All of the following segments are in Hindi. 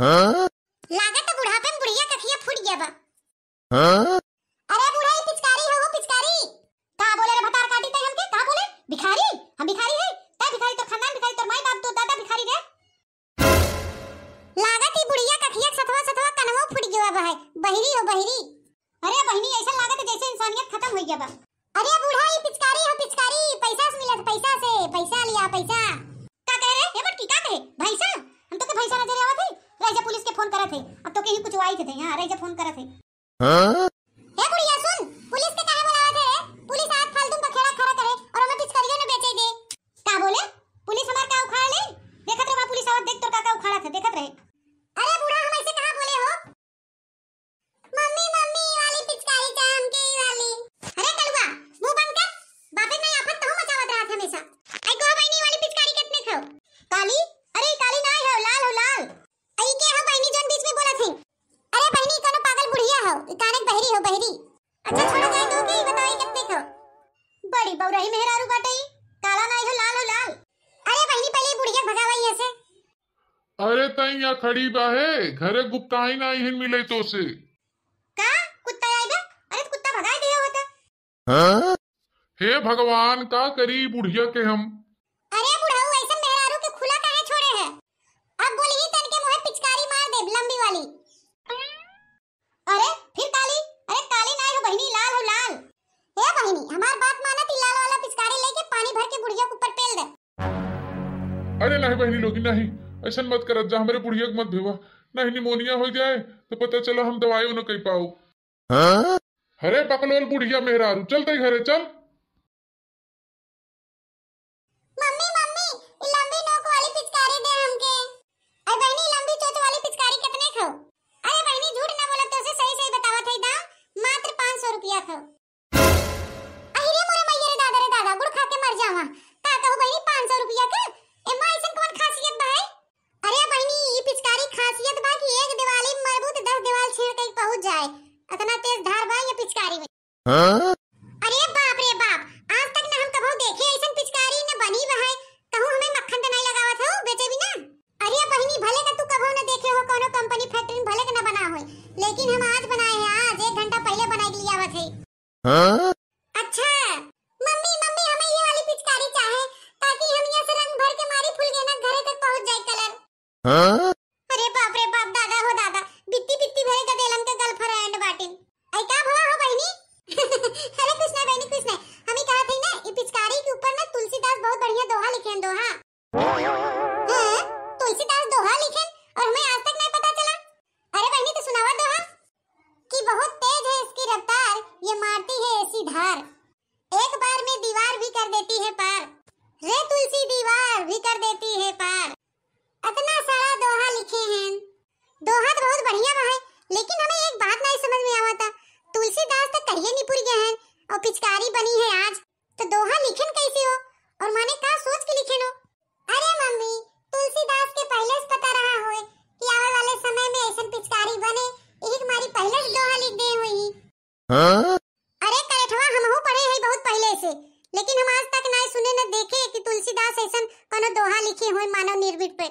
लागत तो बुढ़ापे में बुढ़िया कखिया फूट गया बा। अरे बुढ़ा ये पिचकारी है, वो पिचकारी का बोले रे भतार काटी तई हमके का बोले भिखारी, हम भिखारी है ता भिखारी तो खानदान भिखारी तोर माई बाप तो दादा भिखारी रे। लागत ही बुढ़िया कखिया सतवा सतवा कनवा फूट गया बा है, बहिरी हो बहिरी। अरे बहिनी ऐसा लागत जैसे इंसानियत खत्म हो गया बा। अरे बुढ़ा ये पिचकारी है पिचकारी, पैसा से मिलत, पैसा से पैसा लिया पैसा। का कह रे हे बटकी का कहे भैसा, हम तो के भैसा नजर आवत है। रईजा पुलिस के फोन करत है, अब तो कहीं कुछ वाई थे हां रईजा फोन करत है। हे बुढ़िया सुन, पुलिस के काहे बुलावत है? पुलिस आज फालतू का खेड़ा खड़ा करे और हमें पिचकारियों ने बेचे दे। का बोले पुलिस हमार का उखाड़ ले? देखत रहे पुलिस आवत, देख तोर का उखाड़ा थे देखत रहे। अरे बुढ़ा हम ऐसे कहां बोले हो? मम्मी मम्मी वाली पिचकारी चाहे हमके ही वाली। अरे कलुआ मुंह बंद कर, बापे नहीं आफत तो मचावत रहा था हमेशा। आई को बहनी वाली पिचकारी कितने खाओ? काली? अरे काली नहीं है, लाल हो लाल। आई के हो बहनी जोन बीच में बोलत है। अरे बहनी कोनो पागल बुढ़िया हो, काने बहरी हो बहरी। अच्छा छोड़ जाए तो के बताई कितने खाओ? बड़ी बौरही मेहरारू बाटई, काला नहीं हो लाल हो लाल। अरे बहनी पहले बुढ़िया भगावाई ऐसे। अरे तई या खड़ी बाहे घरे गुप्ताई नहीं हिन मिले तो से का कुत्ता आई बे? अरे तो कुत्ता भगाए दिया होता। हे भगवान का करी बुढ़िया के हम। अरे बुढ़ाऊ ऐसे मेहरारू के खुला काहे छोड़े है? अब बोली ही तन के मुंह पिचकारी मार दे लंबी वाली। अरे फिर काली? अरे काली नहीं हो बहनी, लाल हो लाल। हे बहनी हमार बात माना ती लाल वाला पिचकारी लेके पानी भर के बुढ़िया के ऊपर पेल दे। अरे नहीं बहनी लोगी नहीं, ऐसा मत करत जा, हमारे बुढ़िया के मत भेवा, नहीं निमोनिया हो जाए तो पता चला हम दवाई न कही पाओ। अरे बकलोल बुढ़िया मेहरारू चल तई घरे चल। मम्मी मम्मी ये लंबी नोक वाली पिचकारी दे हमके। अरे बहनी लंबी चोच वाली पिचकारी कितने खाओ? अरे बहनी झूठ ना बोला तो से सही सही बतावत है दाम, मात्र 500 रुपया खाओ। अरे मोरे मैया रे दादा गुड़ खा के मर जावा। का कहू बहनी 500 रुपया का? एमा ऐसन कौन खासियत बा है? अरे बहनी ये पिचकारी खासियत बा कि एक दिवाली में मरबू तो 10 दीवाल छेड़ के पहुंच जाए, इतना तेज धार बा ये पिचकारी में। अरे बाप रे बाप, आज तक ना हम कभू देखे ऐसन पिचकारी न बनी बा है। कहू हमें मक्खन तो नहीं लगावत हो बेचे भी ना। अरे बहनी भले का तू कभू न देखे हो कोनो कंपनी फैक्ट्री भले का न बना हो, लेकिन हम आज बनाए हैं, आज 1 घंटा पहले बनाई लिया आवत है। अच्छा मम्मी मम्मी हमें ये वाली पिचकारी चाहे ताकि हम यहाँ से रंग भर के मारी फूल के ना घरे तक पहुंच जाए कलर। अरे बाप रे बाप दादा हो दादा, बित्ती बित्ती भरे का देलन के गर्लफ्रेंड बाटिन। आई का भवा हो बहनी? अरे कुछ नहीं बहनी कुछ नहीं, हम ही कहा थे ना ये पिचकारी के ऊपर ना तुलसीदास बहुत बढ़िया दोहा लिखे हैं, दोहा। हां तुलसीदास दोहा लिखे और हमें आज तक नहीं पता चला। अरे बहनी तो सुनावा दोहा कि बहुत तेज है इसकी रफ्तार, ये मारती है ऐसी धार, एक बार में दीवार भी कर देती है पार, रे तुलसी दीवार भी कर देती है पार। इतना सारा दोहा लिखे हैं। दोहा तो बहुत बढ़िया बा है, लेकिन हमें एक बात नहीं समझ में आवता, तुलसीदास तो करिए नहीं पुर गए हैं और पिचकारी बनी है आज, तो दोहा लिखन कैसे हो और माने का सोच के लिखे नो? अरे मम्मी तुलसीदास के पहले से पता रहा होए कि आने वाले समय में ऐसन पिचकारी बने, एक मारी पहले से दोहा लिख दे हुई। अरे करेठवा हमहू पढ़े हैं बहुत पहले से, लेकिन हम आज तक नहीं सुने न देखे कि तुलसीदास ऐसन कोनो दोहा लिखे हुए मानव निर्भीक पे।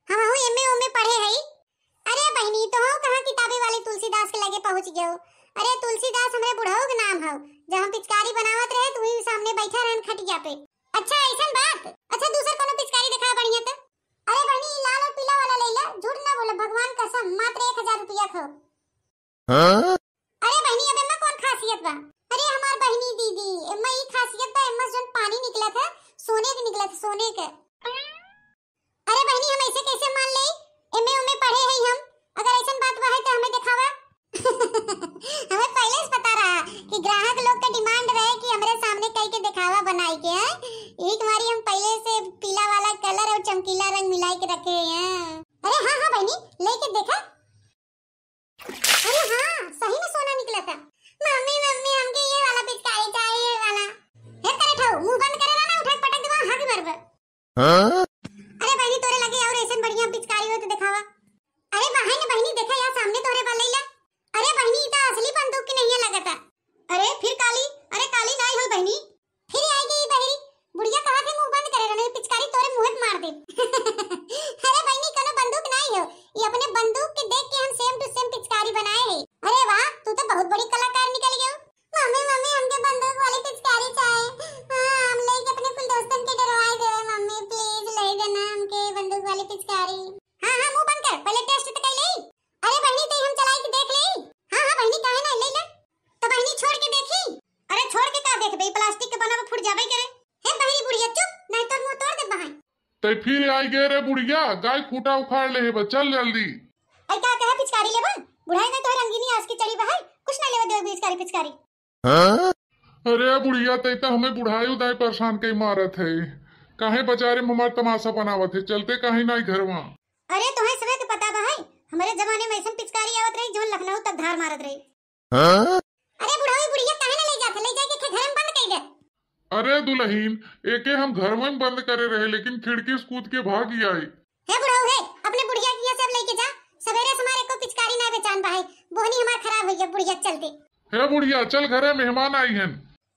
हमहू एमए ओमे पढ़े हैं। अरे बहनी तो हो कहां किताबे वाले तुलसीदास के लगे पहुंच गए हो? अरे तुलसीदास हमरे बुढ़ऊ के नाम हो, जब हम पिचकारी बनावत रहे तो वही सामने बैठा रहन खटिया पे। अच्छा ऐसन बात। अच्छा दूसरा कोनो पिचकारी दिखा बढ़िया तो। अरे बहनी लाल और पीला वाला ले ला, झूठ ना बोला भगवान कसम, मात्र 1000 रुपया खाओ। अरे बहनी अब एमा कौन खासियत बा? अरे हमार बहनी दीदी एमा ई खासियत बा, एमा जोन पानी निकला था सोने के निकला था, सोने के। अरे बहनी हम ऐसे कैसे मान ले? एमे ओमे पढ़े हैं हम, अगर ऐसन बात बा है तो हमें दिखावा। हमें पहले से पता रहा कि ग्राहक लोग का डिमांड रहे कि हमरे सामने कई के दिखावा बनाई के हैं, एक बारी हम पहले से पीला वाला कलर और चमकीला रंग मिला के रखे हैं। अरे हाँ हाँ बहनी लेके देखा। अरे हाँ सही में सोना निकला था। मम्मी मम्मी हमके ये वाला पिचकारी चाहिए, ये वाला। हे करे ठाऊ मुंह बंद करे ना उठा पटक देवा हाथ मरबे। अरे बहनी तोरे लगे और ऐसे बढ़िया पिचकारी हो तो दिखावा। अरे बहन बहनी देखा यार सामने तोरे वाला ला। अरे बहनी तो असली बंदूक की नहीं लगता। अरे फिर काली? अरे काली नहीं हो बहनी, फिर आएगी बहनी बुढ़िया कहा थे मुंह बंद करे रहने पिचकारी तोरे मुंह पे मार दे। अरे बहनी वाली पिचकारी। हाँ हाँ मुंह बंद कर, पहले टेस्ट तो कर ले। अरे बहनी ते हम चलाई के देख ले। हाँ हाँ बहनी काहे ना ले ले। तो बहनी छोड़ के देखी। अरे छोड़ के का देख बे, प्लास्टिक के बना फूट जाबे करे। हे बहनी बुढ़िया चुप, नहीं तो मुंह तोड़ दे बहन। ते फिर आई गए रे बुढ़िया, गाय खूटा उखाड़ ले है, चल जल्दी। अरे का कहा पिचकारी लेबा, बुढ़ाई में तो रंगीनी आज की चढ़ी बहाई, कुछ ना लेवा दे पिचकारी पिचकारी। अरे बुढ़िया ते तो हमें बुढ़ाई उदाई परेशान कई मारत है, काहे बेचारे हमार तमाशा बनावत है, चलते काहे ना घरवा। अरे तुम्हें सबे के पता बा है, हमारे जमाने में ऐसा पिचकारी आवत रही जो लखनऊ तक धार मारत रही। अरे बुढ़ाई बुढ़िया काहे ना ले जाते, ले जाके के घर में बंद कर दे। अरे दुल्हीन एके हम घर में बंद करे रहे, लेकिन खिड़की से कूद के भाग ही आई। हे बुढ़ाऊ है, अपने बुढ़िया की सब लेके जा, सवेरे समारे को पिचकारी ना बेचान बा है, बोहनी हमार खराब हो गया बुढ़िया चलते। हे बुढ़िया चल घरे मेहमान आई हैं।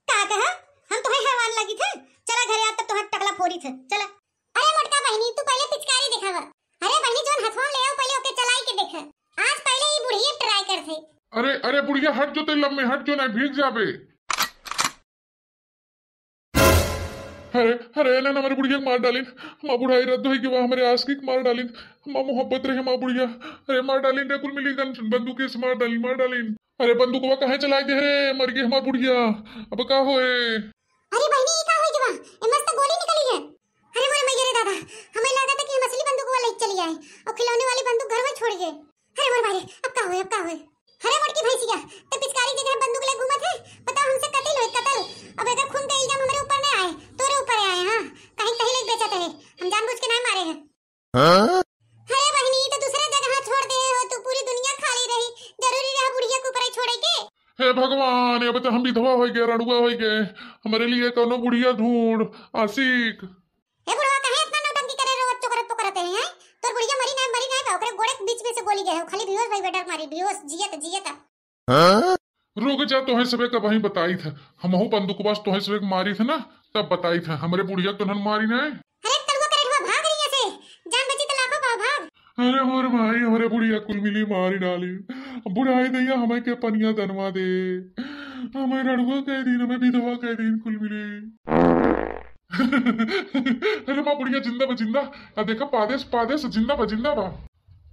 का कहा हम तुम्हें हैवान लगी थे, चला घरे आ तब तुम्हारा टकला फोड़ी थे, चला। अरे मोटका बहनी तू पहले पिचकारी दिखावा। अरे बहनी जोन हथवा ले आओ पहले ओके चलाई के देख, आज पहले ही बुढ़िया ट्राई कर थे। अरे अरे बुढ़िया हट जो, ते लम्बे हट जो, नहीं भीग जाबे। अरे अरे ना हमारे बुढ़िया मार डाली, माँ बुढ़ाई रद्द हुई कि वह हमारे आस की मार डाली, माँ मोहब्बत रहे माँ बुढ़िया। अरे मार डाली रे कुल मिली गन बंदूक से मार डाली, मार डाली। अरे बंदूक वह कहाँ चलाई दे रे, मर गई हमार बुढ़िया, अब का होए। अरे बहनी ये का होई जवा, ए मस्त गोली निकली है। अरे मोरे मैया दादा, हमें लगा था कि हम असली बंदूक वाला चली आए और खिलौने वाली बंदूक घर में छोड़ गए। अरे मोरे भाई अब का होए, अब का होए। अरे मोटकी भैंसिया ते पिचकारी जगह बंदूक ले घूमत है, पता हमसे कत्ल होई कत्ल। अब अगर खून का इल्जाम हमारे ऊपर न आए, तोरे ऊपर आए। हां कहीं कहीं ले बेचत है, हम जानबूझ के नहीं मारे हैं। अरे बहनी तो दूसरे जगह छोड़ दे हो, तू पूरी दुनिया खाली रही, जरूरी रहा बुढ़िया को ऊपर ही छोड़े के। हे भगवान अब तो हम विधवा हो गए, रड़ुआ हो गए, हमारे लिए कोनो बुढ़िया ढूंढ आशिक। हे बुढ़वा कहे इतना नौटंकी करे, रोज चोकरत पोकरते हैं। तोर बुढ़िया मरी ना ओकरे गोड़े के बीच में से गोली गए हो, खाली बेहोश भाई बेटा मारी, बेहोश जियत। रुक जा, तोहे सबे का वही बताई था, हमहू बंदूकबाज तोहे सबे मारी थे ना, तब बताई था हमारे बुढ़िया तो नन मारी ना। अरे तलवा करे हुआ भाग रही है से, जान बची तो लाखों पाओ भाग। अरे मोर भाई हमारे बुढ़िया कुल मिली मारी डाली, बुढ़ाई दैया हमें के पनिया दनवा दे, हमें रड़ुआ कह दिन, हमें विधवा कह दिन कुल मिली। अरे माँ बुढ़िया जिंदा बजिंदा, देखा पादेश पादेश जिंदा बजिंदा बा।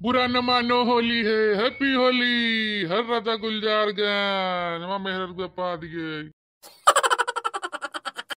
बुरा न मानो होली है, हैप्पी होली, हर राजा गुलजार गया, मेहर पा दिए।